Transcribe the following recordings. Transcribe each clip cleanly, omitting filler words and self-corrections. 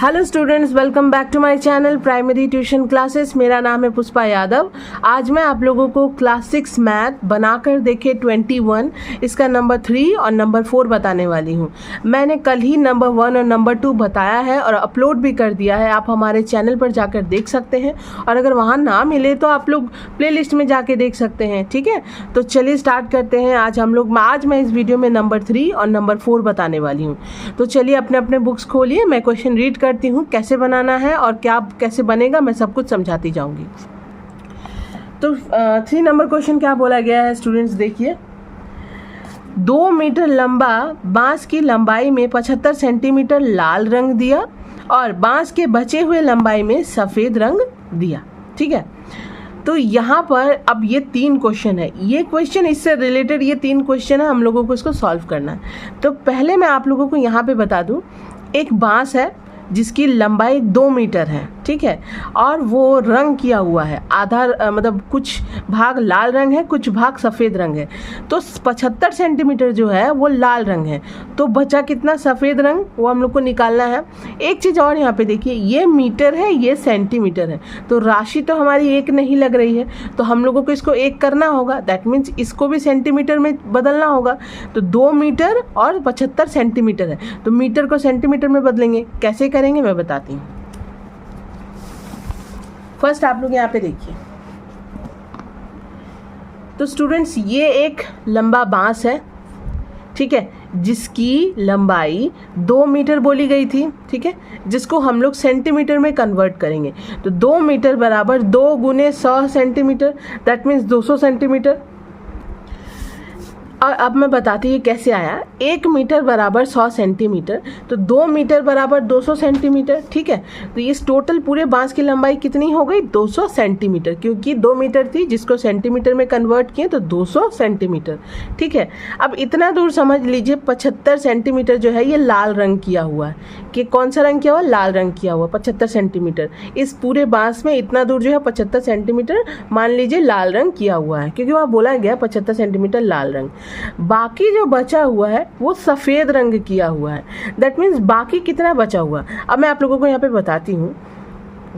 Hello students, welcome back to my channel primary tuition classes. मेरा नाम है पुष्पा यादव। आज मैं आप लोगों को क्लास 6 मैथ बनाकर देखे 21 इसका नंबर 3 और नंबर 4 बताने वाली हूँ। मैंने कल ही नंबर 1 और नंबर 2 बताया है और अपलोड भी कर दिया है। आप हमारे चैनल पर जाकर देख सकते हैं और अगर वहाँ ना मिले तो आप लोग प्लेलिस्ट में जाके देख सकते हैं। ठीक है, तो चलिए स्टार्ट करते हैं। आज मैं इस वीडियो में नंबर 3 और नंबर 4 बताने वाली हूँ। तो चलिए अपने अपने बुक्स खोलिए, मैं क्वेश्चन रीड करती हूँ, कैसे बनाना है और क्या कैसे बनेगा मैं सब कुछ समझाती जाऊंगी। तो 3 नंबर क्वेश्चन क्या बोला गया है स्टूडेंट्स, देखिए। 2 मीटर लंबा बांस की लंबाई में 75 सेंटीमीटर लाल रंग दिया और बांस के बचे हुए लंबाई में सफ़ेद रंग दिया। ठीक है, तो यहाँ पर अब ये 3 क्वेश्चन है। ये क्वेश्चन इससे रिलेटेड ये 3 क्वेश्चन है, हम लोगों को इसको सॉल्व करना है। तो पहले मैं आप लोगों को यहाँ पे बता दूँ, एक बांस है जिसकी लंबाई 2 मीटर है। ठीक है, और वो रंग किया हुआ है, आधा मतलब कुछ भाग लाल रंग है, कुछ भाग सफ़ेद रंग है। तो 75 सेंटीमीटर जो है वो लाल रंग है, तो बचा कितना सफ़ेद रंग, वो हम लोग को निकालना है। एक चीज़ और यहाँ पे देखिए, ये मीटर है, ये सेंटीमीटर है, तो राशि तो हमारी एक नहीं लग रही है, तो हम लोगों को इसको एक करना होगा। दैट मीन्स इसको भी सेंटीमीटर में बदलना होगा। तो 2 मीटर और 75 सेंटीमीटर है, तो मीटर को सेंटीमीटर में बदलेंगे। कैसे करेंगे मैं बताती हूँ। फर्स्ट आप लोग यहाँ पे देखिए, तो स्टूडेंट्स ये एक लंबा बांस है, ठीक है, जिसकी लंबाई 2 मीटर बोली गई थी। ठीक है, जिसको हम लोग सेंटीमीटर में कन्वर्ट करेंगे। तो 2 मीटर बराबर 2 गुने 100 सेंटीमीटर, दैट मीन्स 200 सेंटीमीटर। और अब मैं बताती हूँ कैसे आया। 1 मीटर बराबर 100 सेंटीमीटर, तो 2 मीटर बराबर 200 सेंटीमीटर। ठीक है, तो इस टोटल पूरे बांस की लंबाई कितनी हो गई, 200 सेंटीमीटर, क्योंकि 2 मीटर थी जिसको सेंटीमीटर में कन्वर्ट किए तो 200 सेंटीमीटर। ठीक है, अब इतना दूर समझ लीजिए 75 सेंटीमीटर जो है ये लाल रंग किया हुआ है। कि कौन सा रंग किया हुआ, लाल रंग किया हुआ 75 सेंटीमीटर। इस पूरे बांस में इतना दूर जो है 75 सेंटीमीटर मान लीजिए लाल रंग किया हुआ है, क्योंकि वहाँ बोला गया 75 सेंटीमीटर लाल रंग। बाकी जो बचा हुआ है वो सफ़ेद रंग किया हुआ है। दैट मीन्स बाकी कितना बचा हुआ। अब मैं आप लोगों को यहाँ पे बताती हूँ।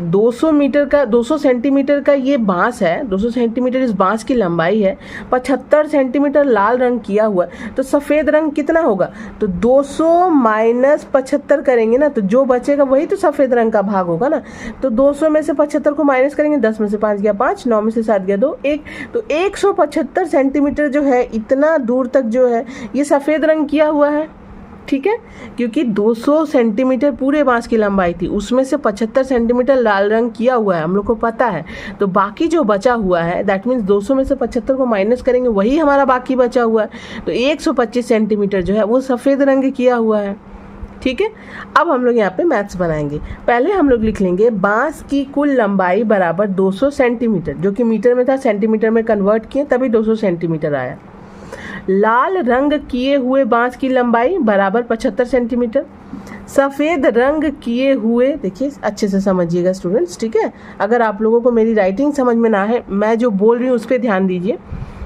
200 सेंटीमीटर का ये बांस है, 200 सेंटीमीटर इस बांस की लंबाई है, 75 सेंटीमीटर लाल रंग किया हुआ, तो सफ़ेद रंग कितना होगा। तो 200 माइनस 75 करेंगे ना, तो जो बचेगा वही तो सफ़ेद रंग का भाग होगा ना। तो 200 में से 75 को माइनस करेंगे, 10 में से 5 गया 5, 9 में से 7 गया 2, 1, तो 175 सेंटीमीटर जो है इतना दूर तक जो है ये सफ़ेद रंग किया हुआ है। ठीक है, क्योंकि 200 सेंटीमीटर पूरे बांस की लंबाई थी, उसमें से 75 सेंटीमीटर लाल रंग किया हुआ है, हम लोग को पता है। तो बाकी जो बचा हुआ है, दैट मीन्स 200 में से 75 को माइनस करेंगे, वही हमारा बाकी बचा हुआ है। तो 125 सेंटीमीटर जो है वो सफ़ेद रंग किया हुआ है। ठीक है, अब हम लोग यहाँ पे मैथ्स बनाएंगे। पहले हम लोग लिख लेंगे बांस की कुल लंबाई बराबर 200 सेंटीमीटर, जो कि मीटर में था, सेंटीमीटर में कन्वर्ट किए तभी 200 सेंटीमीटर आया। लाल रंग किए हुए बांस की लंबाई बराबर 75 सेंटीमीटर। सफ़ेद रंग किए हुए, देखिए अच्छे से समझिएगा स्टूडेंट्स, ठीक है। अगर आप लोगों को मेरी राइटिंग समझ में ना है, मैं जो बोल रही हूँ उस पर ध्यान दीजिए।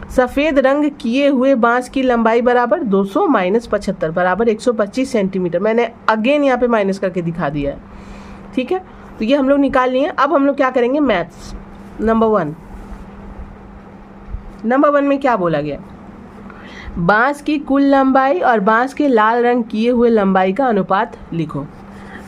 सफ़ेद रंग किए हुए बांस की लंबाई बराबर 200 माइनस 75 बराबर 125 सेंटीमीटर। मैंने अगेन यहाँ पे माइनस करके दिखा दिया है। ठीक है, तो ये हम लोग निकाल लिए। अब हम लोग क्या करेंगे, मैथ्स नंबर 1 में क्या बोला गया, बांस की कुल लंबाई और बांस के लाल रंग किए हुए लंबाई का अनुपात लिखो।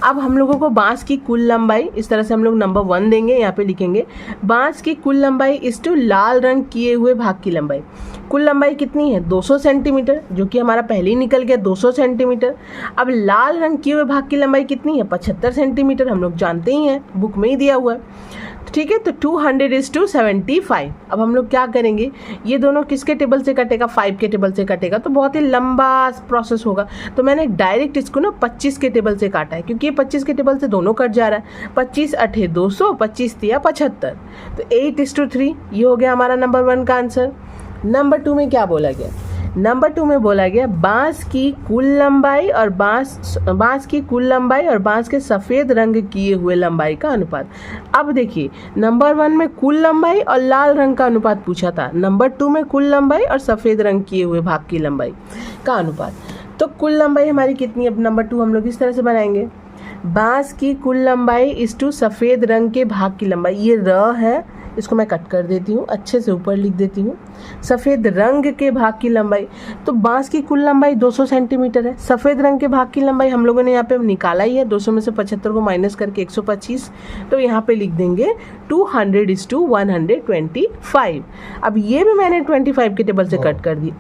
अब हम लोगों को बांस की कुल लंबाई, इस तरह से हम लोग नंबर 1 देंगे, यहाँ पे लिखेंगे बांस की कुल लंबाई इस टू लाल रंग किए हुए भाग की लंबाई। कुल लंबाई कितनी है, 200 सेंटीमीटर, जो कि हमारा पहले ही निकल गया 200 सेंटीमीटर। अब लाल रंग किए हुए भाग की लंबाई कितनी है, 75 सेंटीमीटर, हम लोग जानते ही हैं, बुक में ही दिया हुआ है। ठीक है, तो 200:75। अब हम लोग क्या करेंगे, ये दोनों किसके टेबल से कटेगा, 5 के टेबल से कटेगा, तो बहुत ही लंबा प्रोसेस होगा। तो मैंने डायरेक्ट इसको ना 25 के टेबल से काटा है, क्योंकि ये 25 के टेबल से दोनों कट जा रहा है। 25 8 200, 25 3 75, तो 8:3 ये हो गया हमारा नंबर 1 का आंसर। नंबर 2 में क्या बोला गया, नंबर 2 में बोला गया बांस की कुल लंबाई और बांस की कुल लंबाई और बांस के सफ़ेद रंग किए हुए लंबाई का अनुपात। अब देखिए, नंबर 1 में कुल लंबाई और लाल रंग का अनुपात पूछा था, नंबर 2 में कुल लंबाई और सफ़ेद रंग किए हुए भाग की लंबाई का अनुपात। तो कुल लंबाई हमारी कितनी है, अब नंबर 2 हम लोग इस तरह से बनाएंगे। बांस की कुल लंबाई इस टू सफ़ेद रंग के भाग की लंबाई, ये र है, इसको मैं कट कर देती हूँ, अच्छे से ऊपर लिख देती हूँ। सफ़ेद रंग के भाग की लंबाई, तो बांस की कुल लंबाई 200 सेंटीमीटर है। सफ़ेद रंग के भाग की लंबाई हम लोगों ने यहाँ पे निकाला ही है, 200 में से 75 को माइनस करके 125, तो यहाँ पे लिख देंगे 200:125। अब ये भी मैंने 25 के टेबल से कट कर दी।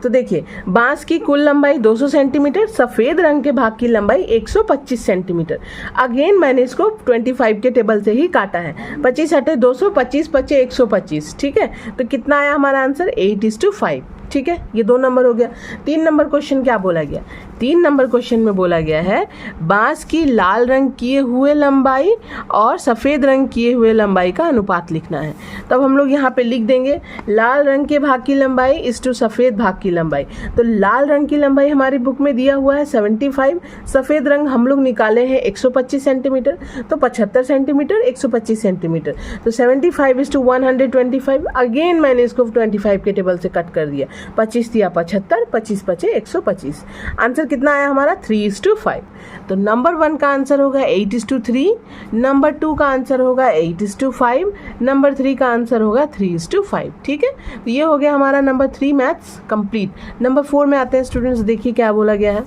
तो देखिए, बांस की कुल लंबाई 200 सेंटीमीटर, सफ़ेद रंग के भाग की लंबाई 125 सेंटीमीटर। अगेन मैंने इसको 25 के टेबल से ही काटा है। 25 हटे 200, 25 बचे 125, ठीक है। तो कितना आया हमारा आंसर? 8:5, ठीक है। ये 2 नंबर हो गया। 3 नंबर क्वेश्चन क्या बोला गया? 3 नंबर क्वेश्चन में बोला गया है बांस की लाल रंग किए हुए लंबाई और सफ़ेद रंग किए हुए लंबाई का अनुपात लिखना है। तब हम लोग यहाँ पे लिख देंगे लाल रंग के भाग की लंबाई इस टू सफ़ेद भाग की लंबाई। तो लाल रंग की लंबाई हमारी बुक में दिया हुआ है 75, सफ़ेद रंग हम लोग निकाले हैं 125 सेंटीमीटर, तो 75 सेंटीमीटर 125 सेंटीमीटर, तो 75:125। अगेन मैंने इसको 25 के टेबल से कट कर दिया। 25 दिया 75, 25 बचे 125। आंसर कितना आया हमारा? 3:5। तो नंबर 1 का आंसर होगा 8:3, नंबर 2 का आंसर होगा 8:5, नंबर 3 का आंसर होगा 3:5, ठीक है। तो ये हो गया हमारा नंबर 3 मैथ्स कंप्लीट। नंबर 4 में आते हैं स्टूडेंट्स, देखिए क्या बोला गया है।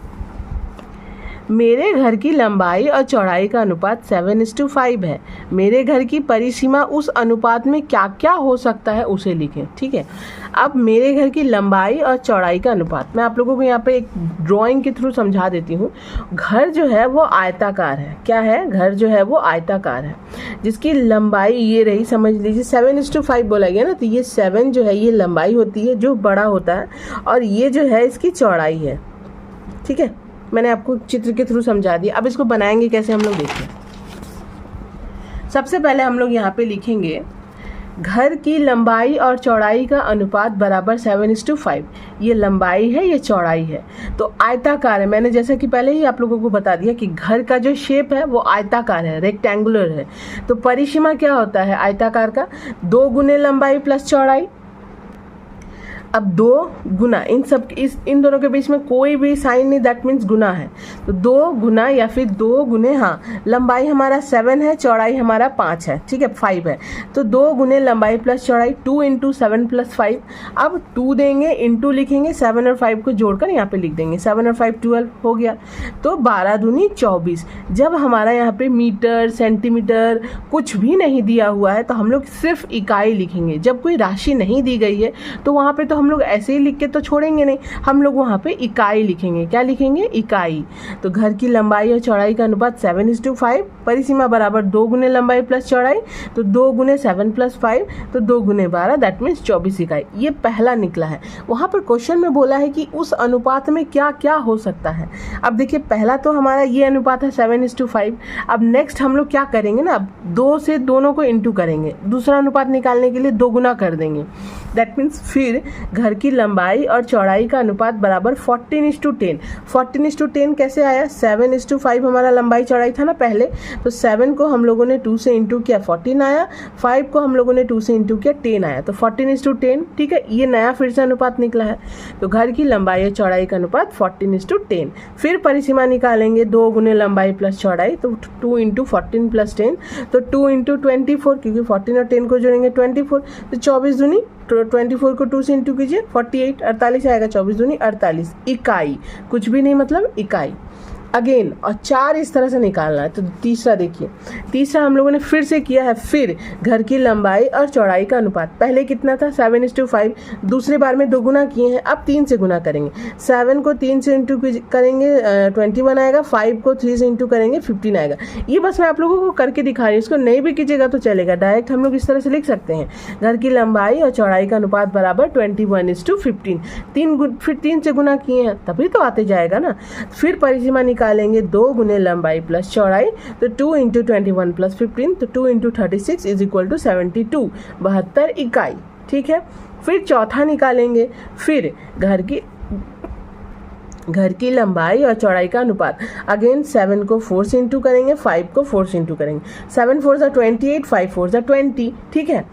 मेरे घर की लंबाई और चौड़ाई का अनुपात 7:5 है। मेरे घर की परिसीमा उस अनुपात में क्या क्या हो सकता है उसे लिखें, ठीक है। अब मेरे घर की लंबाई और चौड़ाई का अनुपात मैं आप लोगों को यहाँ पे एक ड्राइंग के थ्रू समझा देती हूँ। घर जो है वो आयताकार है। क्या है? घर जो है वो आयताकार है, जिसकी लंबाई ये रही, समझ लीजिए 7:5 बोला गया ना, तो ये 7 जो है ये लंबाई होती है जो बड़ा होता है, और ये जो है इसकी चौड़ाई है, ठीक है। मैंने आपको चित्र के थ्रू समझा दिया। अब इसको बनाएंगे कैसे हम लोग देखिए। सबसे पहले हम लोग यहाँ पे लिखेंगे घर की लंबाई और चौड़ाई का अनुपात बराबर 7:5। ये लंबाई है, ये चौड़ाई है, तो आयताकार है। मैंने जैसा कि पहले ही आप लोगों को बता दिया कि घर का जो शेप है वो आयताकार है, रेक्टेंगुलर है। तो परिसीमा क्या होता है आयताकार का? 2 गुने लंबाई प्लस चौड़ाई। अब 2 गुना इन दोनों के बीच में कोई भी साइन नहीं, दैट मीन्स गुना है। तो 2 गुना या फिर 2 गुने, हाँ, लंबाई हमारा 7 है, चौड़ाई हमारा 5 है, ठीक है, 5 है। तो 2 गुने लंबाई प्लस चौड़ाई, 2 × 7 + 5। अब 2 देंगे, इंटू लिखेंगे, 7 और 5 को जोड़कर यहाँ पे लिख देंगे। 7 और 5 12 हो गया। तो 12 दूनी 24। जब हमारा यहाँ पे मीटर, सेंटीमीटर कुछ भी नहीं दिया हुआ है तो हम लोग सिर्फ इकाई लिखेंगे। जब कोई राशि नहीं दी गई है तो वहाँ पे तो हम लोग ऐसे ही लिख के तो छोड़ेंगे नहीं, हम लोग वहाँ पे इकाई लिखेंगे। क्या लिखेंगे? इकाई। तो घर की लंबाई और चौड़ाई का अनुपात 7:5, परिसीमा बराबर 2 गुने लंबाई प्लस चौड़ाई, तो 2 गुने 7 + 5, तो 2 गुने 12, दैट मीन्स 24 इकाई। ये पहला निकला है। वहाँ पर क्वेश्चन में बोला है कि उस अनुपात में क्या क्या हो सकता है। अब देखिए, पहला तो हमारा ये अनुपात है 7:5। अब नेक्स्ट हम लोग क्या करेंगे ना, 2 से दोनों को इंटू करेंगे। दूसरा अनुपात निकालने के लिए 2 गुना कर देंगे, दैट मीन्स फिर घर की लंबाई और चौड़ाई का अनुपात बराबर 14:10। 14:10 कैसे आया? 7:5 हमारा लंबाई चौड़ाई था ना पहले, तो 7 को हम लोगों ने 2 से इंटू किया, 14 आया। 5 को हम लोगों ने 2 से इंटू किया, 10 आया। तो 14:10, ठीक है। ये नया फिर से अनुपात निकला है। तो घर की लंबाई और चौड़ाई का अनुपात 14:10। फिर परिसीमा निकालेंगे, 2 गुने लंबाई प्लस चौड़ाई, तो 2 × 14 + 10, तो 2 × 24, क्योंकि 14 और 10 को जोड़ेंगे 24, तो 24 दूनी 24 को 2 से इंटू कीजिए, 48, 48 आएगा। 24 दूनी 48 इकाई, कुछ भी नहीं मतलब इकाई। अगेन, और 4 इस तरह से निकालना है। तो तीसरा देखिए, तीसरा हम लोगों ने फिर से किया है। फिर घर की लंबाई और चौड़ाई का अनुपात पहले कितना था? 7:5। दूसरे बार में 2 गुना किए हैं, अब 3 से गुना करेंगे। 7 को 3 से इंटू करेंगे 21 आएगा। 5 को 3 से इंटू करेंगे 15 आएगा। ये बस मैं आप लोगों को करके दिखा रही हूँ, इसको नहीं भी कीजिएगा तो चलेगा। डायरेक्ट हम लोग इस तरह से लिख सकते हैं, घर की लंबाई और चौड़ाई का अनुपात बराबर 21:15। फिर 3 से गुना किए हैं तभी तो आते जाएगा ना। फिर परिसीमा निकालेंगे, 2 गुने लंबाई प्लस चौड़ाई, तो 2 × 21 + 15, तो 2 × 36 = 72, 72 इकाई, ठीक है। फिर चौथा निकालेंगे। फिर घर की लंबाई और चौड़ाई का अनुपात, अगेन 7 को 4 से इंटू करेंगे, 5 को 4 से इंटू करेंगे। 7 4 = 28, 5 4 = 20, ठीक है।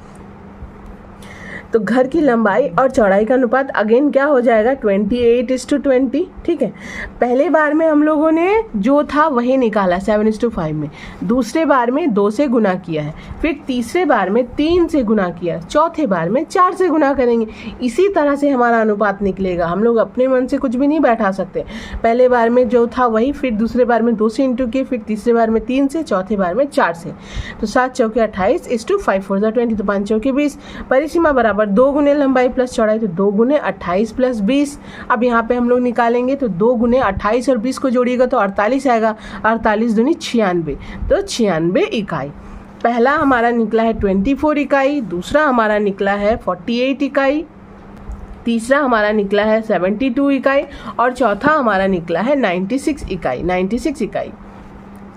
तो घर की लंबाई और चौड़ाई का अनुपात अगेन क्या हो जाएगा 28:20। ठीक है, पहले बार में हम लोगों ने जो था वही निकाला 7:5 में, दूसरे बार में 2 से गुना किया है, फिर तीसरे बार में 3 से गुना किया, चौथे बार में 4 से गुना करेंगे। इसी तरह से हमारा अनुपात निकलेगा। हम लोग अपने मन से कुछ भी नहीं बैठा सकते। पहले बार में जो था वही, फिर दूसरे बार में 2 से इंटू किए, फिर तीसरे बार में 3 से, चौथे बार में 4 से। तो 7 चौके 28 5 4 20, तो 5 चौके 20। परिसीमा बराबर 2 गुने लंबाई प्लस चौड़ाई, तो 2 गुने 28 प्लस 20। अब यहाँ पे हम लोग निकालेंगे तो 2 गुने 28 और 20 को जोड़िएगा तो 48 आएगा, 48 दूनी 96, तो 96 इकाई। पहला हमारा निकला है 24 इकाई, दूसरा हमारा निकला है 48 इकाई, तीसरा हमारा निकला है 72 इकाई और चौथा हमारा निकला है 96 इकाई, 96 इकाई।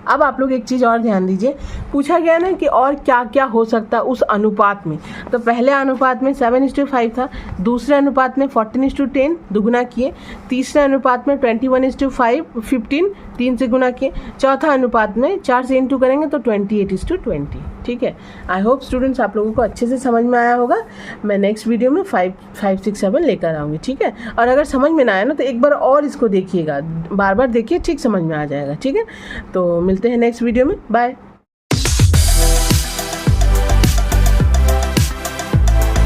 अब आप लोग एक चीज़ और ध्यान दीजिए, पूछा गया ना कि और क्या क्या हो सकता है उस अनुपात में। तो पहले अनुपात में 7:5 था, दूसरे अनुपात में 14:10 दुगुना किए, तीसरे अनुपात में 21:5 3 से गुना किए, चौथा अनुपात में 4 से इंटू करेंगे तो 28:20। ठीक है, आई होप स्टूडेंट्स आप लोगों को अच्छे से समझ में आया होगा। मैं नेक्स्ट वीडियो में 5, 6, 7 लेकर आऊँगी। ठीक है, और अगर समझ में ना आया ना तो एक बार और इसको देखिएगा, बार बार देखिए, ठीक समझ में आ जाएगा। ठीक है, तो मिलते हैं नेक्स्ट वीडियो में, बाय।